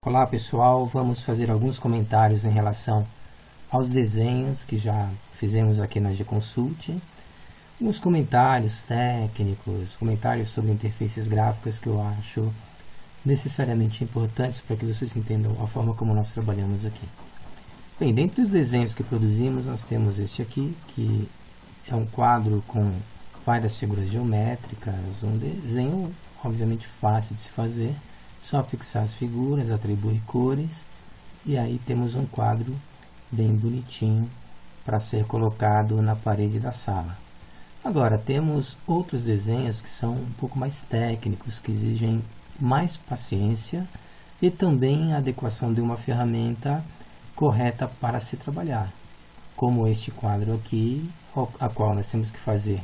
Olá pessoal, vamos fazer alguns comentários em relação aos desenhos que já fizemos aqui na G-Consult. Alguns comentários técnicos, comentários sobre interfaces gráficas que eu acho necessariamente importantes para que vocês entendam a forma como nós trabalhamos aqui. Bem, dentre os desenhos que produzimos, nós temos este aqui, que é um quadro com várias figuras geométricas, um desenho obviamente fácil de se fazer, só fixar as figuras, atribuir cores, e aí temos um quadro bem bonitinho para ser colocado na parede da sala. Agora, temos outros desenhos que são um pouco mais técnicos, que exigem mais paciência e também a adequação de uma ferramenta correta para se trabalhar, como este quadro aqui, a qual nós temos que fazer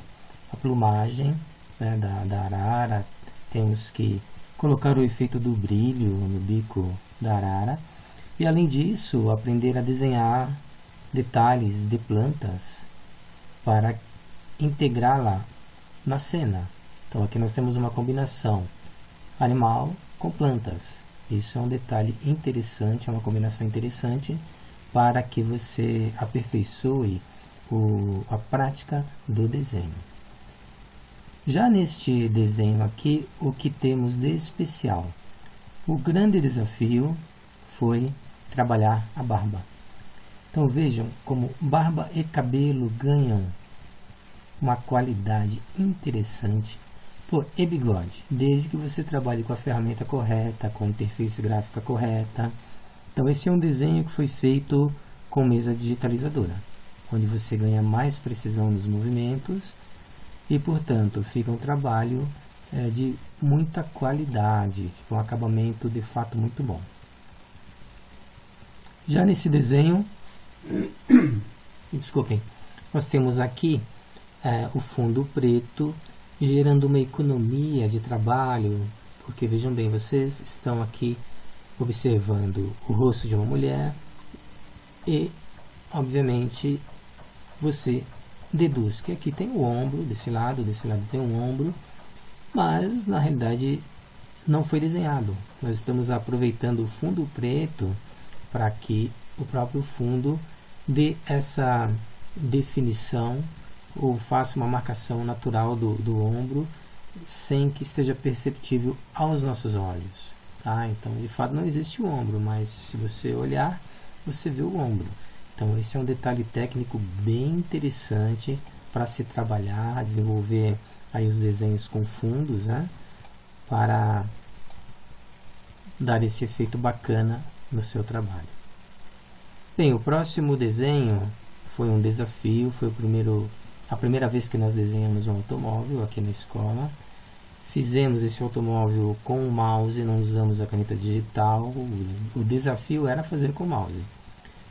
a plumagem, né, da arara, temos que colocar o efeito do brilho no bico da arara e, além disso, aprender a desenhar detalhes de plantas para integrá-la na cena. Então aqui nós temos uma combinação animal com plantas. Isso é um detalhe interessante, é uma combinação interessante para que você aperfeiçoe a prática do desenho. Já neste desenho aqui, o que temos de especial? O grande desafio foi trabalhar a barba. Então vejam como barba e cabelo ganham uma qualidade interessante, e bigode, desde que você trabalhe com a ferramenta correta, com a interface gráfica correta. Então esse é um desenho que foi feito com mesa digitalizadora, onde você ganha mais precisão nos movimentos e, portanto, fica um trabalho de muita qualidade, fica um acabamento de fato muito bom. Já nesse desenho, desculpem, nós temos aqui o fundo preto, gerando uma economia de trabalho, porque vejam bem, vocês estão aqui observando o rosto de uma mulher e, obviamente, você deduz que aqui tem o ombro, desse lado tem um ombro, mas na realidade não foi desenhado. Nós estamos aproveitando o fundo preto para que o próprio fundo dê essa definição ou faça uma marcação natural do ombro sem que esteja perceptível aos nossos olhos. Tá? Então, de fato, não existe o ombro, mas se você olhar, você vê o ombro. Então, esse é um detalhe técnico bem interessante para se trabalhar, desenvolver aí os desenhos com fundos, né, para dar esse efeito bacana no seu trabalho. Bem, o próximo desenho foi um desafio, foi a primeira vez que nós desenhamos um automóvel aqui na escola. Fizemos esse automóvel com o mouse, não usamos a caneta digital. O desafio era fazer com o mouse.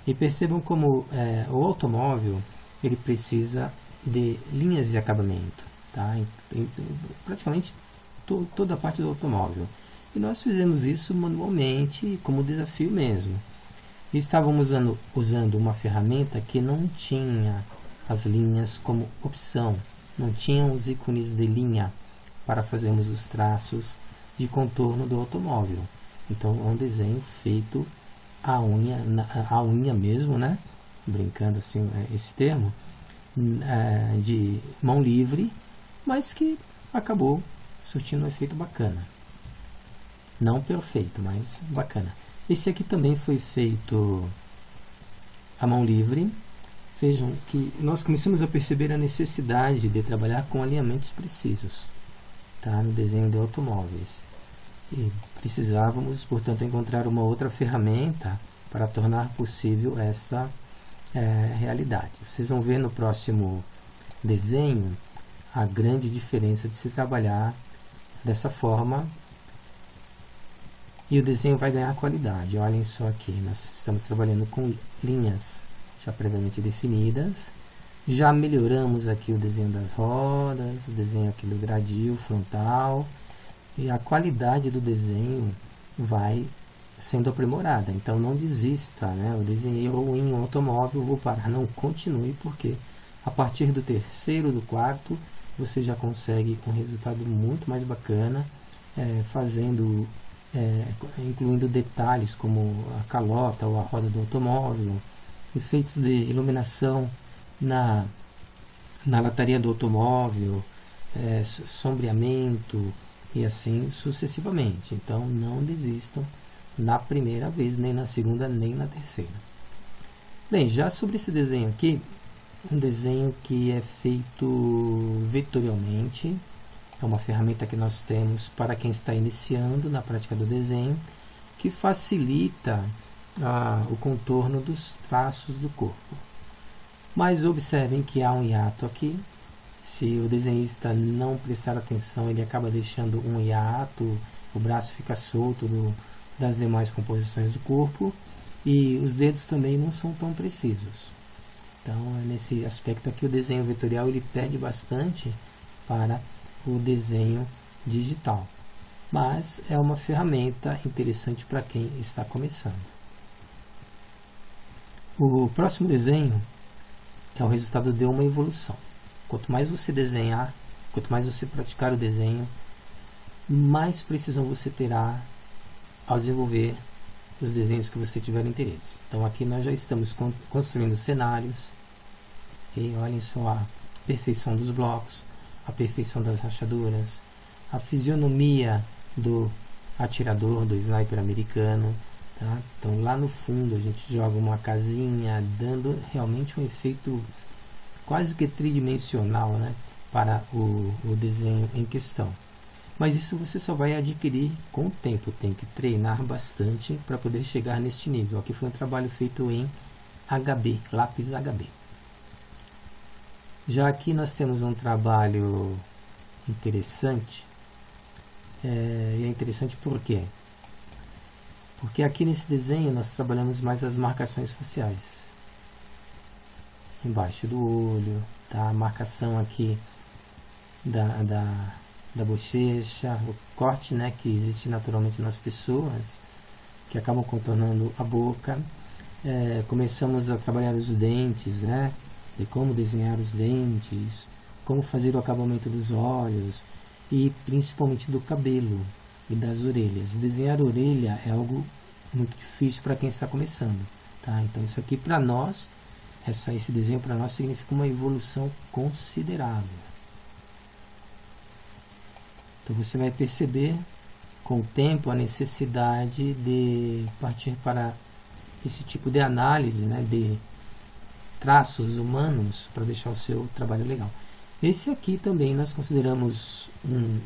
E percebam como o automóvel ele precisa de linhas de acabamento, tá? Praticamente toda a parte do automóvel. E nós fizemos isso manualmente, como desafio mesmo. E estávamos usando uma ferramenta que não tinha as linhas como opção, não tinham os ícones de linha para fazermos os traços de contorno do automóvel. Então é um desenho feito a unha mesmo, né? Brincando assim, esse termo, de mão livre, mas que acabou surtindo um efeito bacana. Não perfeito, mas bacana. Esse aqui também foi feito à mão livre. Vejam que nós começamos a perceber a necessidade de trabalhar com alinhamentos precisos, tá? No desenho de automóveis. E precisávamos, portanto, encontrar uma outra ferramenta para tornar possível esta realidade. Vocês vão ver no próximo desenho a grande diferença de se trabalhar dessa forma e o desenho vai ganhar qualidade. Olhem só aqui, nós estamos trabalhando com linhas já previamente definidas. Já melhoramos aqui o desenho das rodas, o desenho aqui do gradil frontal, e a qualidade do desenho vai sendo aprimorada. Então não desista, né? Eu desenhei em um automóvel, vou parar. Não, continue, porque a partir do terceiro, do quarto, você já consegue um resultado muito mais bacana, fazendo incluindo detalhes como a calota ou a roda do automóvel, efeitos de iluminação na lataria do automóvel, sombreamento e assim sucessivamente. Então não desistam na primeira vez, nem na segunda, nem na terceira. Bem, já sobre esse desenho aqui, um desenho que é feito vetorialmente, é uma ferramenta que nós temos para quem está iniciando na prática do desenho, que facilita o contorno dos traços do corpo. Mas observem que há um hiato aqui. Se o desenhista não prestar atenção, ele acaba deixando um hiato, o braço fica solto das demais composições do corpo e os dedos também não são tão precisos. Então, nesse aspecto aqui, o desenho vetorial ele pede bastante para o desenho digital, mas é uma ferramenta interessante para quem está começando. O próximo desenho é o resultado de uma evolução. Quanto mais você desenhar, quanto mais você praticar o desenho, mais precisão você terá ao desenvolver os desenhos que você tiver interesse. Então aqui nós já estamos construindo cenários, e olhem só a perfeição dos blocos, a perfeição das rachaduras, a fisionomia do atirador, do sniper americano. Tá? Então lá no fundo a gente joga uma casinha, dando realmente um efeito quase que tridimensional, né, para o desenho em questão. Mas isso você só vai adquirir com o tempo, tem que treinar bastante para poder chegar neste nível. Aqui foi um trabalho feito em HB, lápis HB. Já aqui nós temos um trabalho interessante, e é interessante por quê? Porque aqui nesse desenho nós trabalhamos mais as marcações faciais. Embaixo do olho, tá? A marcação aqui da bochecha, o corte, né, que existe naturalmente nas pessoas, que acabam contornando a boca. Começamos a trabalhar os dentes, né, de como desenhar os dentes, como fazer o acabamento dos olhos e principalmente do cabelo e das orelhas. Desenhar a orelha é algo muito difícil para quem está começando, tá? Então isso aqui para nós, esse desenho para nós significa uma evolução considerável. Então você vai perceber com o tempo a necessidade de partir para esse tipo de análise, né, de traços humanos para deixar o seu trabalho legal. Esse aqui também nós consideramos um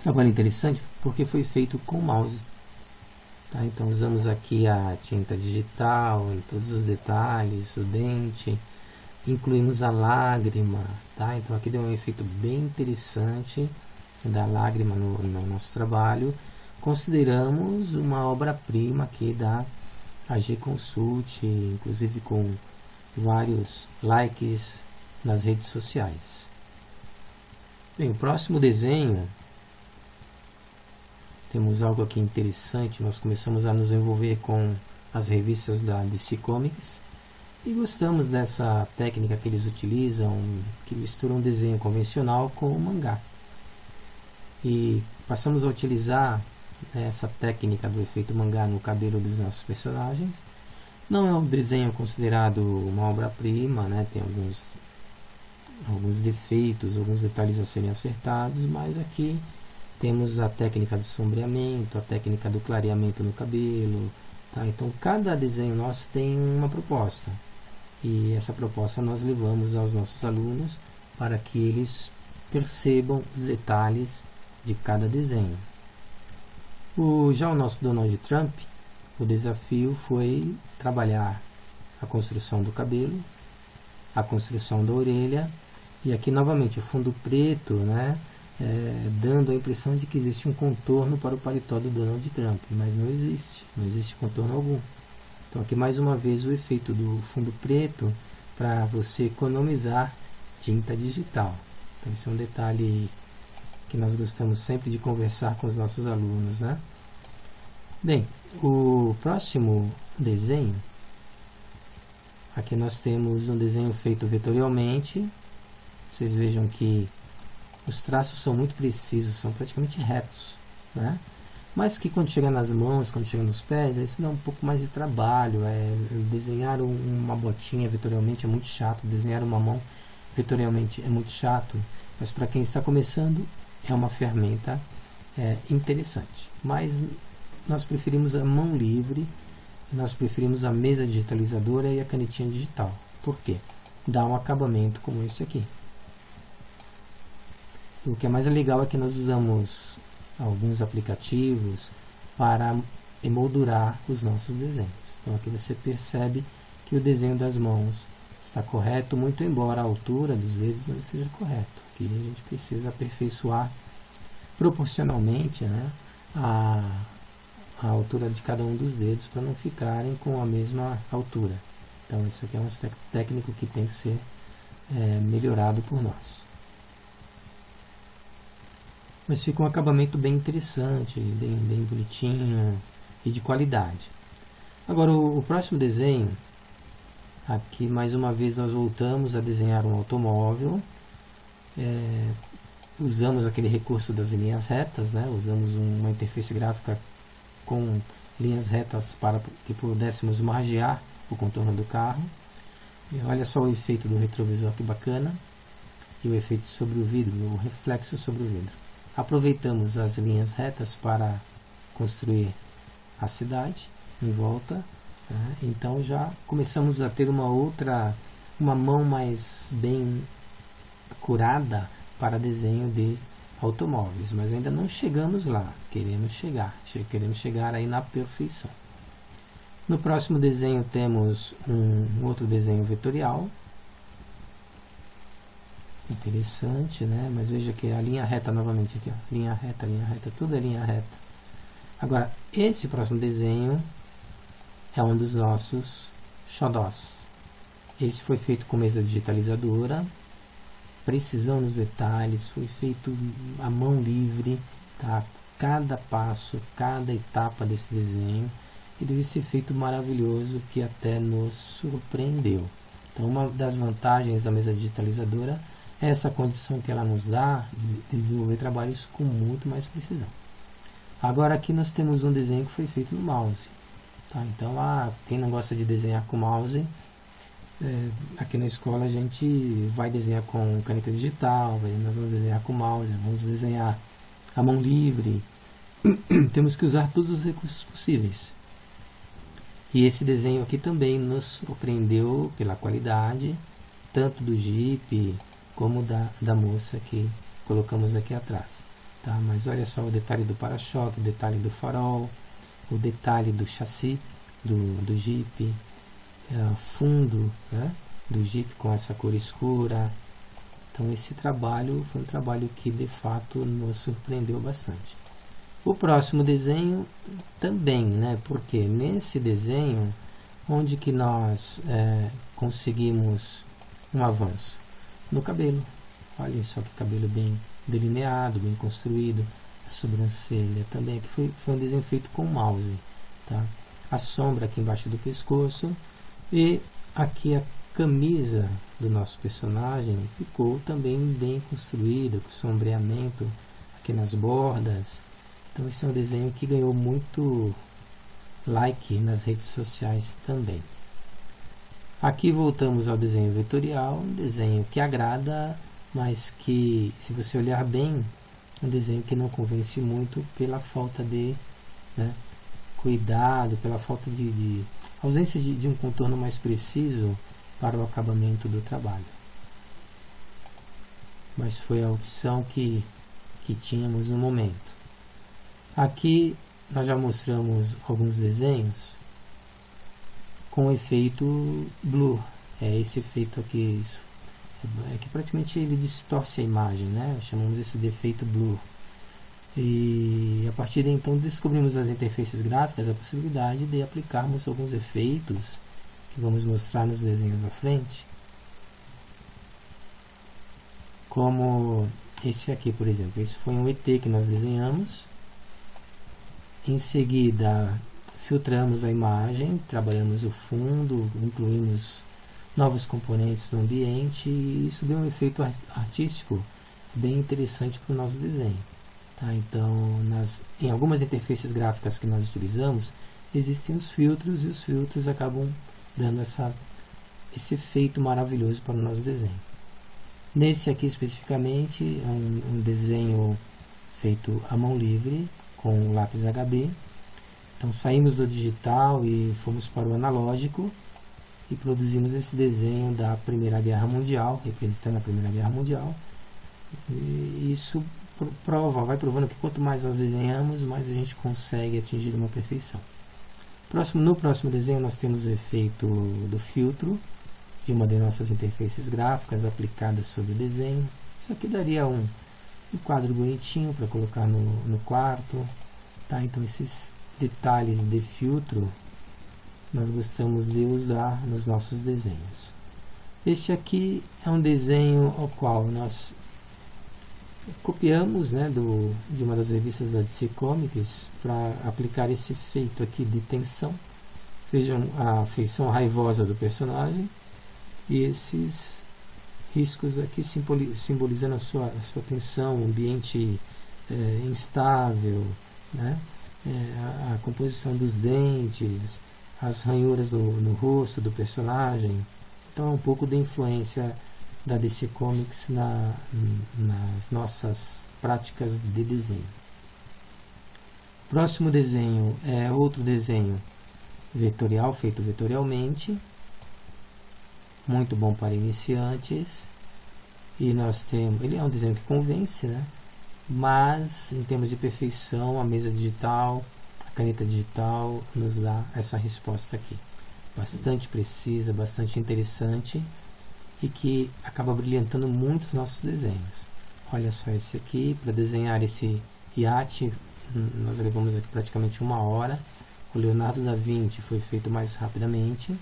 trabalho interessante porque foi feito com mouse. Tá? Então usamos aqui a tinta digital em todos os detalhes, o dente, incluímos a lágrima, tá? Então aqui deu um efeito bem interessante da lágrima no nosso trabalho. Consideramos uma obra-prima aqui da AG Consult, inclusive com vários likes nas redes sociais. Bem, o próximo desenho, temos algo aqui interessante. Nós começamos a nos envolver com as revistas da DC Comics e gostamos dessa técnica que eles utilizam, que mistura um desenho convencional com o mangá. E passamos a utilizar essa técnica do efeito mangá no cabelo dos nossos personagens. Não é um desenho considerado uma obra-prima, né? Tem alguns defeitos, alguns detalhes a serem acertados, mas aqui temos a técnica do sombreamento, a técnica do clareamento no cabelo, tá? Então cada desenho nosso tem uma proposta e essa proposta nós levamos aos nossos alunos para que eles percebam os detalhes de cada desenho. Já o nosso Donald Trump, o desafio foi trabalhar a construção do cabelo, a construção da orelha e aqui novamente o fundo preto, né, dando a impressão de que existe um contorno para o paletó do Donald Trump, mas não existe contorno algum. Então aqui mais uma vez o efeito do fundo preto para você economizar tinta digital. Então esse é um detalhe que nós gostamos sempre de conversar com os nossos alunos, né? Bem, o próximo desenho, aqui nós temos um desenho feito vetorialmente. Vocês vejam que os traços são muito precisos, são praticamente retos, né? Mas que quando chega nas mãos, quando chega nos pés, isso dá um pouco mais de trabalho. Desenhar uma botinha vetorialmente é muito chato, desenhar uma mão vetorialmente é muito chato, mas para quem está começando é uma ferramenta interessante. Mas nós preferimos a mão livre, nós preferimos a mesa digitalizadora e a canetinha digital. Por quê? Dá um acabamento como esse aqui. O que é mais legal é que nós usamos alguns aplicativos para emoldurar os nossos desenhos. Então aqui você percebe que o desenho das mãos está correto, muito embora a altura dos dedos não esteja correto. Aqui a gente precisa aperfeiçoar proporcionalmente, né, a altura de cada um dos dedos para não ficarem com a mesma altura. Então isso aqui é um aspecto técnico que tem que ser melhorado por nós. Mas fica um acabamento bem interessante, bem bonitinho e de qualidade. Agora o próximo desenho, aqui mais uma vez nós voltamos a desenhar um automóvel. Usamos aquele recurso das linhas retas, né? Usamos uma interface gráfica com linhas retas para que pudéssemos margear o contorno do carro. E olha só o efeito do retrovisor, que bacana, e o efeito sobre o vidro, o reflexo sobre o vidro. Aproveitamos as linhas retas para construir a cidade em volta, né? Então já começamos a ter uma mão mais bem curada para desenho de automóveis, mas ainda não chegamos lá, queremos chegar aí na perfeição. No próximo desenho temos um outro desenho vetorial, interessante, né? Mas veja que a linha reta novamente aqui, ó. Linha reta, tudo é linha reta. Agora, esse próximo desenho é um dos nossos xodós. Esse foi feito com mesa digitalizadora, precisão nos detalhes, foi feito à mão livre, tá? Cada passo, cada etapa desse desenho, e deu esse efeito maravilhoso que até nos surpreendeu. Então, uma das vantagens da mesa digitalizadora é essa condição que ela nos dá de desenvolver trabalhos com muito mais precisão. Agora aqui nós temos um desenho que foi feito no mouse, tá? Então, quem não gosta de desenhar com mouse, aqui na escola a gente vai desenhar com caneta digital, nós vamos desenhar com mouse, vamos desenhar à mão livre. Temos que usar todos os recursos possíveis. E esse desenho aqui também nos surpreendeu pela qualidade, tanto do Jeep como da moça que colocamos aqui atrás. Tá? Mas olha só o detalhe do para-choque, o detalhe do farol, o detalhe do chassi do Jeep, fundo, né, do Jeep com essa cor escura. Então esse trabalho foi um trabalho que de fato nos surpreendeu bastante. O próximo desenho também, né, porque nesse desenho, onde que nós conseguimos um avanço? No cabelo. Olha só que cabelo bem delineado, bem construído. A sobrancelha também, que foi um desenho feito com mouse, tá? A sombra aqui embaixo do pescoço. E aqui a camisa do nosso personagem ficou também bem construída, com sombreamento aqui nas bordas. Então esse é um desenho que ganhou muito like nas redes sociais também. Aqui voltamos ao desenho vetorial, um desenho que agrada, mas que, se você olhar bem, é um desenho que não convence muito pela falta de cuidado, pela falta de ausência de um contorno mais preciso para o acabamento do trabalho. Mas foi a opção que tínhamos no momento. Aqui nós já mostramos alguns desenhos com efeito blur. Esse efeito aqui, que praticamente ele distorce a imagem, né? Chamamos esse de efeito blur. E a partir de então descobrimos nas interfaces gráficas a possibilidade de aplicarmos alguns efeitos que vamos mostrar nos desenhos à frente, como esse aqui, por exemplo. Esse foi um ET que nós desenhamos. Em seguida filtramos a imagem, trabalhamos o fundo, incluímos novos componentes no ambiente, e isso deu um efeito artístico bem interessante para o nosso desenho. Tá? Então, em algumas interfaces gráficas que nós utilizamos, existem os filtros, e os filtros acabam dando esse efeito maravilhoso para o nosso desenho. Nesse aqui especificamente, é um desenho feito à mão livre, com lápis HB. Então saímos do digital e fomos para o analógico, e produzimos esse desenho da Primeira Guerra Mundial, representando a Primeira Guerra Mundial. E isso vai provando que quanto mais nós desenhamos, mais a gente consegue atingir uma perfeição. No próximo desenho nós temos o efeito do filtro de uma das nossas interfaces gráficas aplicada sobre o desenho. Isso aqui daria um quadro bonitinho para colocar no quarto. Tá? Então esses detalhes de filtro nós gostamos de usar nos nossos desenhos. Este aqui é um desenho ao qual nós copiamos, né, de uma das revistas da DC Comics para aplicar esse efeito aqui de tensão. Vejam a feição raivosa do personagem e esses riscos aqui simbolizando a sua tensão, um ambiente instável, né? A composição dos dentes, as ranhuras no rosto do personagem. Então é um pouco da influência da DC Comics nas nossas práticas de desenho. Próximo desenho é outro desenho vetorial, feito vetorialmente, muito bom para iniciantes. E nós temos, ele é um desenho que convence, né? Mas em termos de perfeição, a mesa digital, a caneta digital nos dá essa resposta aqui, bastante precisa, bastante interessante, e que acaba brilhantando muito os nossos desenhos. Olha só esse aqui, para desenhar esse iate, nós levamos aqui praticamente 1 hora. O Leonardo da Vinci foi feito mais rapidamente,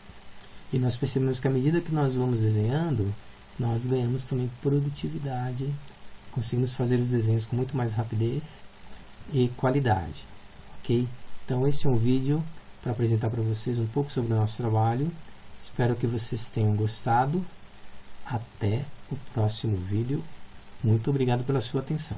e nós percebemos que à medida que nós vamos desenhando, nós ganhamos também produtividade, conseguimos fazer os desenhos com muito mais rapidez e qualidade, ok? Então esse é um vídeo para apresentar para vocês um pouco sobre o nosso trabalho. Espero que vocês tenham gostado. Até o próximo vídeo. Muito obrigado pela sua atenção.